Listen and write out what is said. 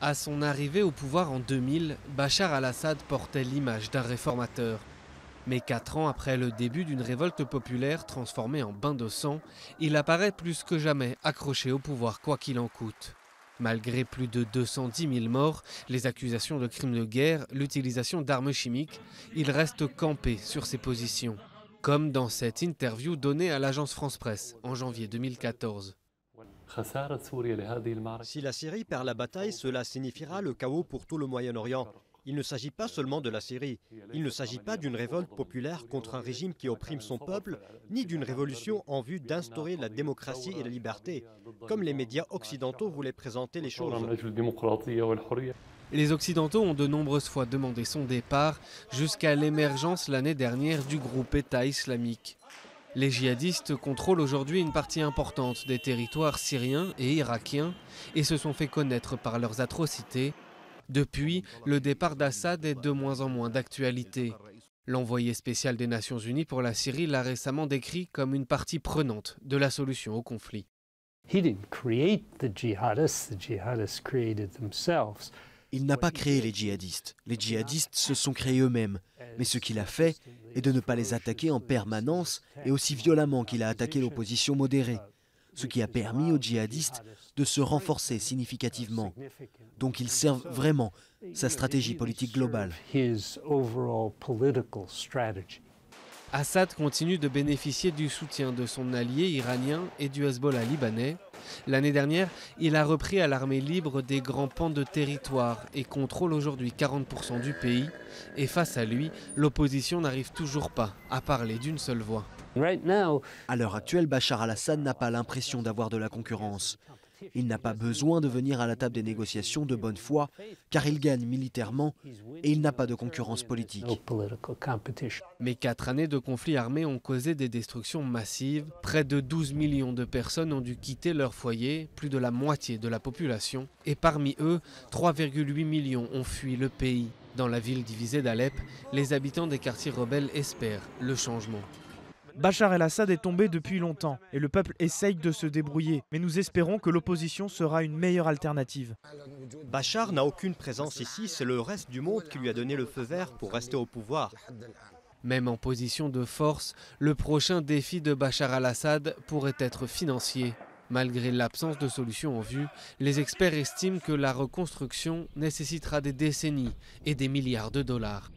À son arrivée au pouvoir en 2000, Bachar al-Assad portait l'image d'un réformateur. Mais 4 ans après le début d'une révolte populaire transformée en bain de sang, il apparaît plus que jamais accroché au pouvoir quoi qu'il en coûte. Malgré plus de 210 000 morts, les accusations de crimes de guerre, l'utilisation d'armes chimiques, il reste campé sur ses positions. Comme dans cette interview donnée à l'agence France-Presse en janvier 2014. Si la Syrie perd la bataille, cela signifiera le chaos pour tout le Moyen-Orient. Il ne s'agit pas seulement de la Syrie. Il ne s'agit pas d'une révolte populaire contre un régime qui opprime son peuple, ni d'une révolution en vue d'instaurer la démocratie et la liberté, comme les médias occidentaux voulaient présenter les choses. Les Occidentaux ont de nombreuses fois demandé son départ, jusqu'à l'émergence l'année dernière du groupe État islamique. Les djihadistes contrôlent aujourd'hui une partie importante des territoires syriens et irakiens et se sont fait connaître par leurs atrocités. Depuis, le départ d'Assad est de moins en moins d'actualité. L'envoyé spécial des Nations Unies pour la Syrie l'a récemment décrit comme une partie prenante de la solution au conflit. Il n'a pas créé les djihadistes se sont créés eux-mêmes. Mais ce qu'il a fait est de ne pas les attaquer en permanence et aussi violemment qu'il a attaqué l'opposition modérée, ce qui a permis aux djihadistes de se renforcer significativement. Donc ils servent vraiment sa stratégie politique globale. Assad continue de bénéficier du soutien de son allié iranien et du Hezbollah libanais. L'année dernière, il a repris à l'armée libre des grands pans de territoire et contrôle aujourd'hui 40% du pays. Et face à lui, l'opposition n'arrive toujours pas à parler d'une seule voix. À l'heure actuelle, Bachar al-Assad n'a pas l'impression d'avoir de la concurrence. Il n'a pas besoin de venir à la table des négociations de bonne foi, car il gagne militairement et il n'a pas de concurrence politique. Mais 4 années de conflits armés ont causé des destructions massives. Près de 12 millions de personnes ont dû quitter leur foyer, plus de la moitié de la population. Et parmi eux, 3,8 millions ont fui le pays. Dans la ville divisée d'Alep, les habitants des quartiers rebelles espèrent le changement. Bachar el-Assad est tombé depuis longtemps et le peuple essaye de se débrouiller. Mais nous espérons que l'opposition sera une meilleure alternative. Bachar n'a aucune présence ici, c'est le reste du monde qui lui a donné le feu vert pour rester au pouvoir. Même en position de force, le prochain défi de Bachar al-Assad pourrait être financier. Malgré l'absence de solution en vue, les experts estiment que la reconstruction nécessitera des décennies et des milliards de dollars.